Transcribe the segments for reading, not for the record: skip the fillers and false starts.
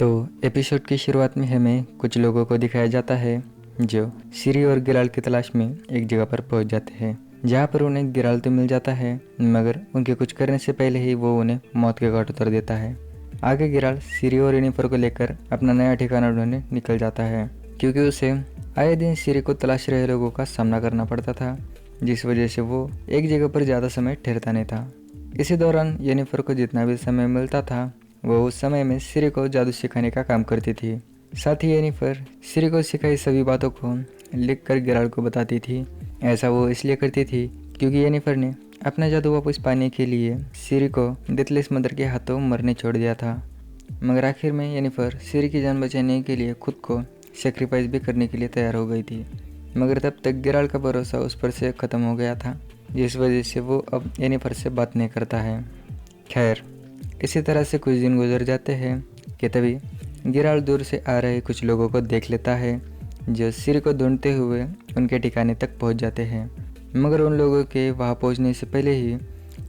तो एपिसोड की शुरुआत में हमें कुछ लोगों को दिखाया जाता है जो सिरी और गिराल की तलाश में एक जगह पर पहुंच जाते हैं, जहां पर उन्हें गिराल तो मिल जाता है मगर उनके कुछ करने से पहले ही वो उन्हें मौत के घाट उतार देता है। आगे गिराल सिरी और येनिफर को लेकर अपना नया ठिकाना ढूंढने निकल जाता है, क्योंकि उसे आए दिन सिरी को तलाश रहे लोगों का सामना करना पड़ता था, जिस वजह से वो एक जगह पर ज़्यादा समय ठहरता नहीं था। इसी दौरान येनिफर को जितना भी समय मिलता था वो उस समय में सिरी को जादू सिखाने का काम करती थी। साथ ही येनिफर सिरी को सिखाई सभी बातों को लिखकर गिराल को बताती थी। ऐसा वो इसलिए करती थी क्योंकि येनिफर ने अपना जादू वापस पाने के लिए सिरी को डेथलेस मदर के हाथों मरने छोड़ दिया था। मगर आखिर में येनिफर सिरी की जान बचाने के लिए खुद को सेक्रीफाइस भी करने के लिए तैयार हो गई थी, मगर तब तक गिराल का भरोसा उस पर से ख़त्म हो गया था, जिस वजह से वो अब येनिफर से बात नहीं करता है। खैर, इसी तरह से कुछ दिन गुजर जाते हैं कि तभी गिराल दूर से आ रहे कुछ लोगों को देख लेता है जो सिरी को ढूंढते हुए उनके ठिकाने तक पहुंच जाते हैं। मगर उन लोगों के वहां पहुंचने से पहले ही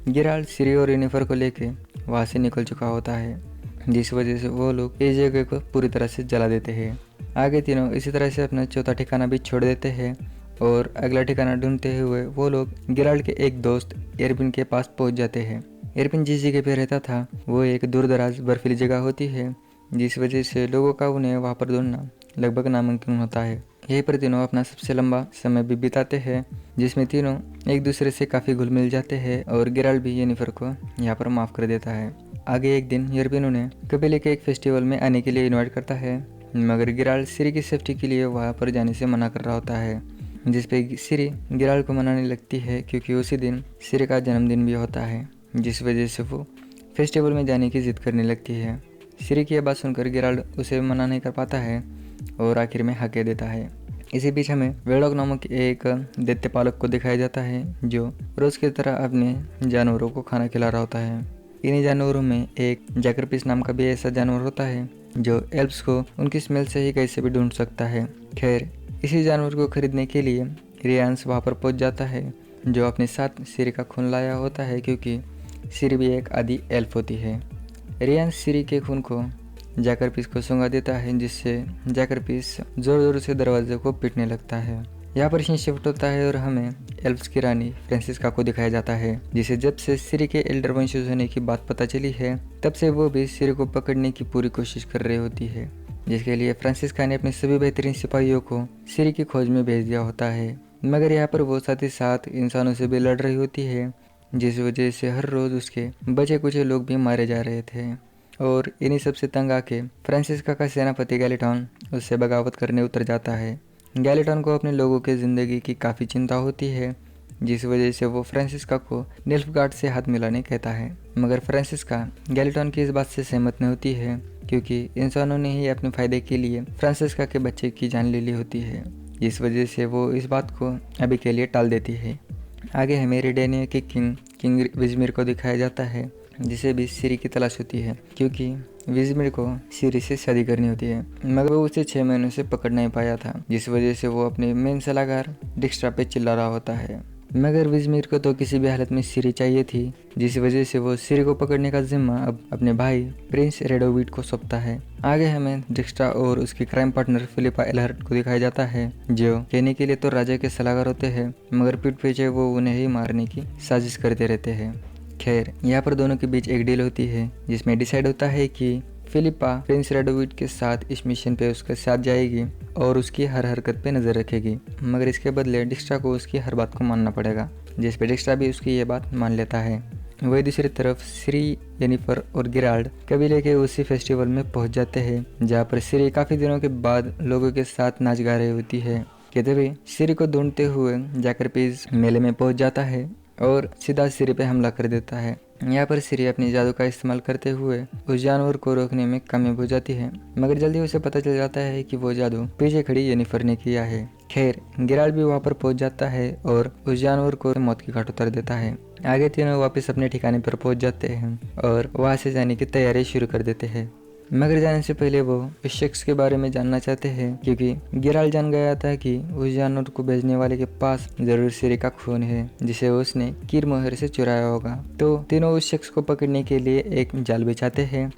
गिराल सिरी और येनिफर को लेके वहां से निकल चुका होता है, जिस वजह से वो लोग इस जगह को पूरी तरह से जला देते हैं। आगे तीनों इसी तरह से अपना चौथा ठिकाना भी छोड़ देते हैं और अगला ठिकाना ढूंढते हुए वो लोग गिराल के एक दोस्त एरबिन के पास पहुंच जाते हैं। एरबिन जिस जगह पे रहता था वो एक दूर दराज बर्फीली जगह होती है, जिस वजह से लोगों का उन्हें वहाँ पर ढूंढना लगभग नामुमकिन होता है। यहीं पर तीनों अपना सबसे लंबा समय भी बिताते हैं, जिसमें तीनों एक दूसरे से काफ़ी घुल मिल जाते हैं और गिराल भी येनिफर को यहाँ पर माफ़ कर देता है। आगे एक दिन एरबिन उन्हें कबीले के एक फेस्टिवल में आने के लिए इन्वाइट करता है, मगर गिराल सिरी की सेफ्टी के लिए वहाँ पर जाने से मना कर रहा होता है, जिसपे सिरी गिराल को मनाने लगती है क्योंकि उसी दिन सिरी का जन्मदिन भी होता है, जिस वजह से वो फेस्टिवल में जाने की जिद करने लगती है। सिरी की यह बात सुनकर गिराल उसे मना नहीं कर पाता है और आखिर में हाँ कह देता है। इसी बीच हमें वेलॉग नामक एक दैत्य पालक को दिखाया जाता है जो रोज़ की तरह अपने जानवरों को खाना खिला रहा होता है। इन्हीं जानवरों में एक जैकरपीस नाम का भी ऐसा जानवर होता है जो एल्प्स को उनकी स्मेल से ही कैसे भी ढूंढ सकता है। खैर, इसी जानवर को खरीदने के लिए रियांस वहाँ पर पहुँच जाता है, जो अपने साथ सिरी का खून लाया होता है क्योंकि सिरी भी एक आदि एल्फ होती है। रियांस सिरी के खून को जैकरपीस को सूंघा देता है, जिससे जैकरपीस जोर जोर से दरवाजे को पीटने लगता है। यहाँ पर सीन शिफ्ट होता है और हमें एल्फ्स की रानी फ्रांसिस्का को दिखाया जाता है, जिसे जब से सिरी के एल्डर वंशज होने की बात पता चली है तब से वो भी सिरी को पकड़ने की पूरी कोशिश कर रही होती है, जिसके लिए फ्रांसिस्का ने अपने सभी बेहतरीन सिपाहियों को सिरी की खोज में भेज दिया होता है। मगर यहाँ पर वो साथ ही साथ इंसानों से भी लड़ रही होती है, जिस वजह से हर रोज़ उसके बचे कुछ लोग भी मारे जा रहे थे। और इन्हीं सबसे तंग आके फ्रांसिस्का का सेनापति गैलेटॉन उससे बगावत करने उतर जाता है। गैलेटॉन को अपने लोगों के ज़िंदगी की काफ़ी चिंता होती है, जिस वजह से वो फ्रांसिस्का को निल्फगार्ड से हाथ मिलाने कहता है। मगर फ्रांसिस्का गैलेटॉन की इस बात से सहमत नहीं होती है क्योंकि इंसानों ने ही अपने फ़ायदे के लिए फ्रांसिस्का के बच्चे की जान ले ली होती है, जिस वजह से वो इस बात को अभी के लिए टाल देती है। आगे हमें रिडेनिया के किंग विज़मिर को दिखाया जाता है, जिसे भी सिरी की तलाश होती है क्योंकि विज़मिर को सिरी से शादी करनी होती है, मगर वो उसे 6 महीनों से पकड़ नहीं पाया था, जिस वजह से वो अपने मेन सलाहकार डिक्स्ट्रा पे चिल्ला रहा होता है। मगर विज़मिर को तो किसी भी हालत में सिरी चाहिए थी, जिस वजह से वो सिरी को पकड़ने का जिम्मा अब अपने भाई प्रिंस रेडोविड को सौंपता है। आगे हमें डिक्स्ट्रा और उसकी क्राइम पार्टनर फिलिपा एलहर्ट को दिखाया जाता है, जो कहने के लिए तो राजा के सलाहकार होते हैं मगर पीठ पीछे वो उन्हें ही मारने की साजिश करते रहते हैं। खैर, यहाँ पर दोनों के बीच एक डील होती है जिसमें डिसाइड होता है कि फिलिपा प्रिंस रेडोविड के साथ इस मिशन पे उसके साथ जाएगी और उसकी हर हरकत पे नज़र रखेगी, मगर इसके बदले डिक्स्ट्रा को उसकी हर बात को मानना पड़ेगा, जिस पे डिक्स्ट्रा भी उसकी ये बात मान लेता है। वही दूसरी तरफ सिरी, येनिफर और गिराल्ड कबीले के उसी फेस्टिवल में पहुंच जाते हैं, जहाँ पर सिरी काफ़ी दिनों के बाद लोगों के साथ नाच गा रही होती है कि तभी सिरी को ढूंढते हुए जैकरपीस मेले में पहुंच जाता है और सीधा सिरी पे हमला कर देता है। यहाँ पर सिरी अपनी जादू का इस्तेमाल करते हुए उस जानवर को रोकने में कामयाब हो जाती है, मगर जल्दी उसे पता चल जाता है कि वो जादू पीछे खड़ी येनिफर ने किया है। खैर, गिराल भी वहाँ पर पहुँच जाता है और उस जानवर को मौत की घाट उतार देता है। आगे तीनों वापस अपने ठिकाने पर पहुँच जाते हैं और वहाँ से जाने की तैयारी शुरू कर देते हैं, मगर जाने से पहले वो उस शख्स के बारे में जानना चाहते हैं क्योंकि गिराल जान गया था कि उस जानवर को भेजने वाले के पास जरूर सिरी का खून है जिसे उसने कीर मोहर से चुराया होगा। तो तीनों उस शख्स को पकड़ने के लिए एक जाल बिछाते हैं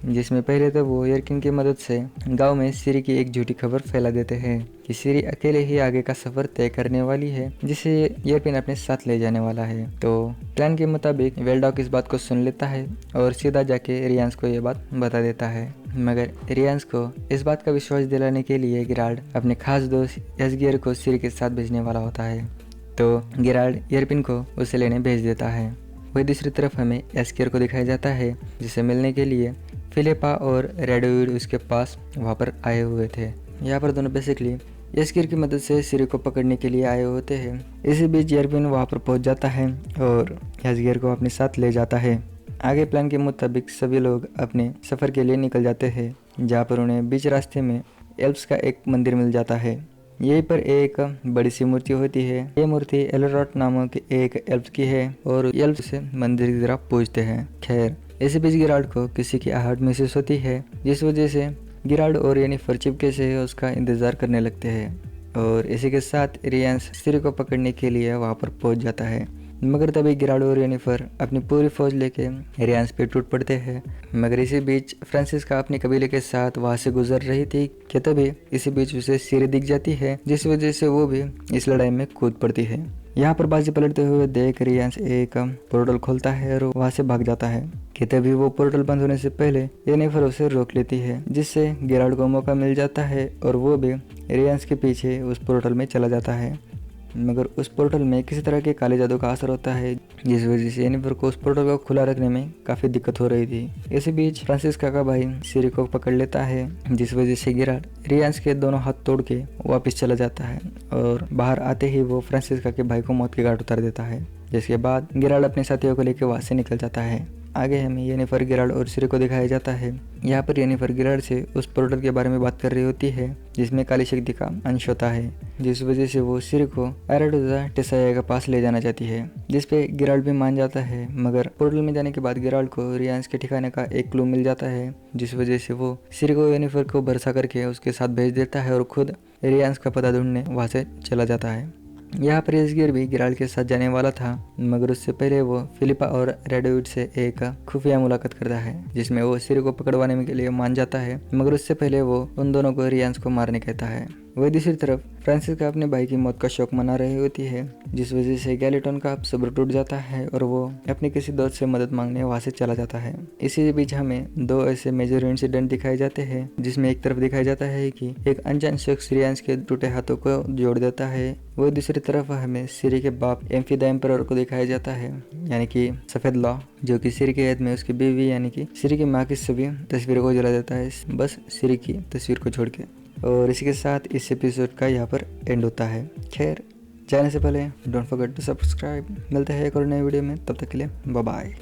जिसमें पहले तो वो यर्किन की मदद से गांव में सिरी की एक झूठी खबर फैला देते हैं कि सिरी अकेले ही आगे का सफर तय करने वाली है, जिसे यर्किन अपने साथ ले जाने वाला है। तो प्लान के मुताबिक वेल्डॉक इस बात को सुन लेता है और सीधा जाके रियांस को ये बात बता देता है। मगर रियांस को इस बात का विश्वास दिलाने के लिए गिराल्ड अपने खास दोस्त एस्गियर को सिरी के साथ भेजने वाला होता है। तो गिराल्ड यर्पिन को उसे लेने भेज देता है। वही दूसरी तरफ हमें एस्गियर को दिखाया जाता है, जिसे मिलने के लिए फिलिपा और रेडोविड उसके पास वहाँ पर आए हुए थे। यहाँ पर दोनों बेसिकली एस्गियर की मदद से सिरी को पकड़ने के लिए आए होते हैं। इसी बीच यर्पिन वहाँ पर पहुँच जाता है और एस्गियर को अपने साथ ले जाता है। आगे प्लान के मुताबिक सभी लोग अपने सफ़र के लिए निकल जाते हैं, जहाँ पर उन्हें बीच रास्ते में एल्फ्स का एक मंदिर मिल जाता है। यहीं पर एक बड़ी सी मूर्ति होती है। ये मूर्ति एलोरॉट नामक एक एल्फ की है और एल्फ से मंदिर की तरफ पूजते हैं। खैर, इसी बीच गिराल्ड को किसी की आहट महसूस होती है, जिस वजह से गिराल्ड और येनिफर चिपके से उसका इंतजार करने लगते हैं और इसी के साथ रियांस सिरी को पकड़ने के लिए वहाँ पर पहुँच जाता है। मगर तभी गिराल्ड और येनिफर अपनी पूरी फौज लेके रियांस पे टूट पड़ते हैं। मगर इसी बीच फ्रांसिस्का अपने कबीले के साथ वहाँ से गुजर रही थी कि तभी इसी बीच उसे सिरी दिख जाती है, जिस वजह से वो भी इस लड़ाई में कूद पड़ती है। यहाँ पर बाजी पलटते हुए देख रियांस एक पोर्टल खोलता है और वहाँ से भाग जाता है कि तभी वो पोर्टल बंद होने से पहले येनिफर उसे रोक लेती है, जिससे गिराल्ड को मौका मिल जाता है और वो भी रियांस के पीछे उस पोर्टल में चला जाता है। मगर उस पोर्टल में किसी तरह के काले जादू का असर होता है, जिस वजह से येनिफर को उस पोर्टल को खुला रखने में काफ़ी दिक्कत हो रही थी। इसी बीच फ्रांसिस्का का भाई सिरी को पकड़ लेता है, जिस वजह से गिराल्ड रियांस के दोनों हाथ तोड़ के वापस चला जाता है और बाहर आते ही वो फ्रांसिस्का के भाई को मौत के घाट उतार देता है। जिसके बाद गिराल्ड अपने साथियों को लेकर वहाँ से निकल जाता है। आगे हमें येनिफर, गिराल्ड और सिरी को दिखाया जाता है। यहाँ पर येनिफर गिराल्ड से उस पोर्टल के बारे में बात कर रही होती है, जिसमें काली शक्ति का अंश होता है, जिस वजह से वो सिरी को एराडोजा टेसाया के पास ले जाना चाहती है, जिस पे गिराल्ड भी मान जाता है। मगर पोर्टल में जाने के बाद गिराल्ड को रियांस के ठिकाने का एक क्लू मिल जाता है, जिस वजह से वो सिरी को येनिफर को भरोसा करके उसके साथ भेज देता है और खुद रियांस का पता ढूंढने वहाँ से चला जाता है। यहाँ पर एस्गियर भी गिराल्ड के साथ जाने वाला था, मगर उससे पहले वो फिलिपा और रेडोविड से एक खुफिया मुलाकात करता है, जिसमें वो सिरी को पकड़वाने के लिए मान जाता है, मगर उससे पहले वो उन दोनों को रियांस को मारने कहता है। वही दूसरी तरफ फ्रांसिस्का अपने भाई की मौत का शोक मना रही होती है, जिस वजह से गैलेटन का सब्र टूट जाता है और वो अपने किसी दोस्त से मदद मांगने वहाँ से चला जाता है। इसी बीच हमें दो ऐसे मेजर इंसिडेंट दिखाए जाते हैं, जिसमें एक तरफ दिखाया जाता है कि एक अनजान शख्स रियांस के टूटे हाथों को जोड़ देता है। वही दूसरी तरफ हमें सिरी के बाप एम्फी द एम्परर को दिखाया जाता है, यानी कि सफ़ेद लॉ, जो कि सिरी के याद में उसकी बीवी यानी कि सिरी की माँ की सभी तस्वीरों को जला देता है, बस सिरी की तस्वीर को छोड़ के। और इसी के साथ इस एपिसोड का यहाँ पर एंड होता है। खैर, जाने से पहले डोंट फॉरगेट टू सब्सक्राइब। मिलते हैं एक और नए वीडियो में, तब तक के लिए बाय बाय।